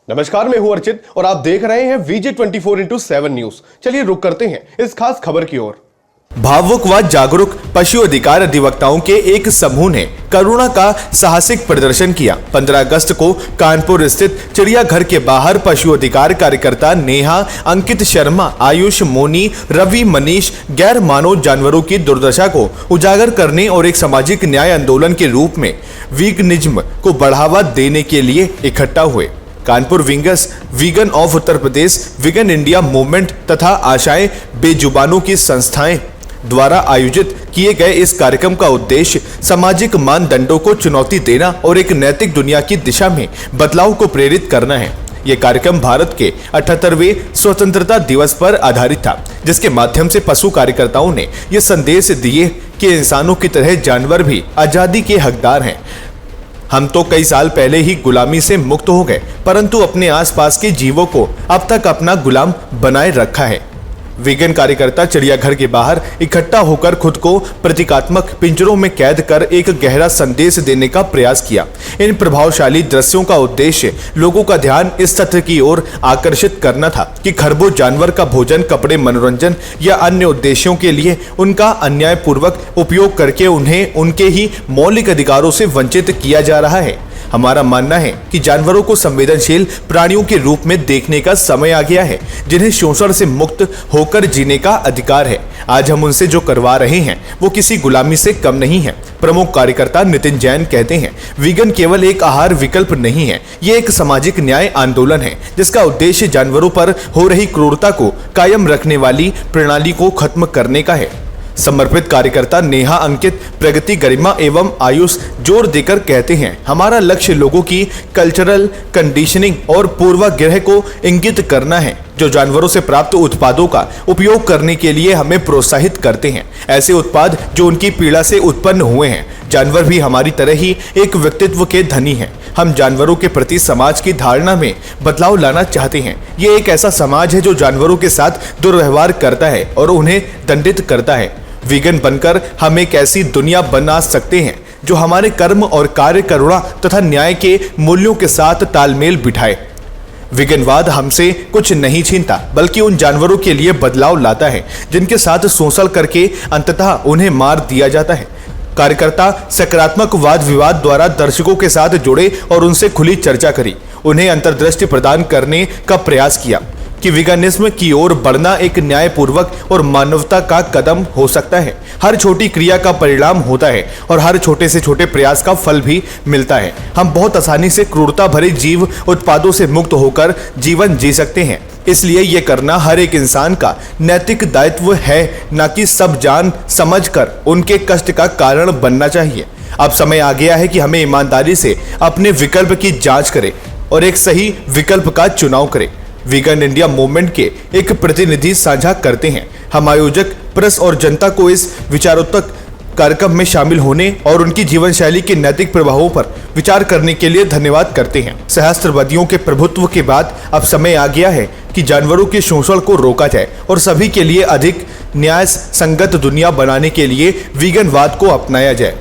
नमस्कार, मैं हूं अर्चित और आप देख रहे हैं VJ 24/7 न्यूज। चलिए रुक करते हैं इस खास खबर की ओर। भावुक व जागरूक पशु अधिकार अधिवक्ताओं के एक समूह ने करुणा का साहसिक प्रदर्शन किया। 15 अगस्त को कानपुर स्थित चिड़ियाघर के बाहर पशु अधिकार कार्यकर्ता नेहा, अंकित शर्मा, आयुष, मोनी, रवि, मनीष गैर मानव जानवरों की दुर्दशा को उजागर करने और एक सामाजिक न्याय आंदोलन के रूप में वीगनिज्म को बढ़ावा देने के लिए इकट्ठा हुए। Kanpur wings, vegan of Uttar Pradesh, vegan India movement तथा आशाएं बेजुबानों की संस्थाएं द्वारा आयोजित किए गए इस कार्यक्रम का उद्देश्य सामाजिक मानदंडों को चुनौती देना और एक नैतिक दुनिया की दिशा में बदलाव को प्रेरित करना है। यह कार्यक्रम भारत के 78वें स्वतंत्रता दिवस पर आधारित था, जिसके माध्यम से पशु कार्यकर्ताओं ने यह संदेश दिए कि इंसानों की तरह जानवर भी आजादी के हकदार हैं। हम तो कई साल पहले ही गुलामी से मुक्त हो गए, परंतु अपने आसपास के जीवों को अब तक अपना गुलाम बनाए रखा है। वीगन कार्यकर्ता चिड़ियाघर के बाहर इकट्ठा होकर खुद को प्रतीकात्मक पिंजरों में कैद कर एक गहरा संदेश देने का प्रयास किया। इन प्रभावशाली दृश्यों का उद्देश्य लोगों का ध्यान इस तथ्य की ओर आकर्षित करना था कि खरबों जानवर का भोजन, कपड़े, मनोरंजन या अन्य उद्देश्यों के लिए उनका अन्यायपूर्वक उपयोग करके उन्हें उनके ही मौलिक अधिकारों से वंचित किया जा रहा है। हमारा मानना है कि जानवरों को संवेदनशील प्राणियों के रूप में देखने का समय आ गया है, जिन्हें शोषण से मुक्त होकर जीने का अधिकार है। आज हम उनसे जो करवा रहे हैं वो किसी गुलामी से कम नहीं है। प्रमुख कार्यकर्ता नितिन जैन कहते हैं, वीगन केवल एक आहार विकल्प नहीं है, ये एक सामाजिक न्याय आंदोलन है जिसका उद्देश्य जानवरों पर हो रही क्रूरता को कायम रखने वाली प्रणाली को खत्म करने का है। समर्पित कार्यकर्ता नेहा, अंकित, प्रगति, गरिमा एवं आयुष जोर देकर कहते हैं, हमारा लक्ष्य लोगों की कल्चरल कंडीशनिंग और पूर्वाग्रह को इंगित करना है, जो जानवरों से प्राप्त उत्पादों का उपयोग करने के लिए हमें प्रोत्साहित करते हैं। ऐसे उत्पाद जो उनकी पीड़ा से उत्पन्न हुए हैं। जानवर भी हमारी तरह ही एक व्यक्तित्व के धनी हैं। हम जानवरों के प्रति समाज की धारणा में बदलाव लाना चाहते हैं। ये एक ऐसा समाज है जो जानवरों के साथ दुर्व्यवहार करता है और उन्हें दंडित करता है। वीगन बनकर हम एक ऐसी दुनिया बना सकते हैं जो हमारे कर्म और कार्य, करुणा तथा न्याय के मूल्यों के साथ तालमेल बिठाए। वीगनवाद हमसे कुछ नहीं छीनता, बल्कि उन जानवरों के लिए बदलाव लाता है जिनके साथ शोषण करके अंततः उन्हें मार दिया जाता है। कार्यकर्ता सकारात्मक वाद विवाद द्वारा दर्शकों के साथ जुड़े और उनसे खुली चर्चा करी, उन्हें अंतर्दृष्टि प्रदान करने का प्रयास किया कि वीगनिज्म की ओर बढ़ना एक न्यायपूर्वक और मानवता का कदम हो सकता है। हर छोटी क्रिया का परिणाम होता है और हर छोटे से छोटे प्रयास का फल भी मिलता है। हम बहुत आसानी से क्रूरता भरे जीव उत्पादों से मुक्त होकर जीवन जी सकते हैं। इसलिए ये करना हर एक इंसान का नैतिक दायित्व है, न कि सब जान समझकर उनके कष्ट का कारण बनना चाहिए। अब समय आ गया है कि हमें ईमानदारी से अपने विकल्प की जांच करें और एक सही विकल्प का चुनाव करें। वीगन इंडिया मूवमेंट के एक प्रतिनिधि साझा करते हैं, हम आयोजक, प्रेस और जनता को इस विचारोत्तक कार्यक्रम में शामिल होने और उनकी जीवन शैली के नैतिक प्रभावों पर विचार करने के लिए धन्यवाद करते हैं। सहस्त्रवादियों के प्रभुत्व के बाद अब समय आ गया है कि जानवरों के शोषण को रोका जाए और सभी के लिए अधिक न्याय संगत दुनिया बनाने के लिए वीगनवाद को अपनाया जाए।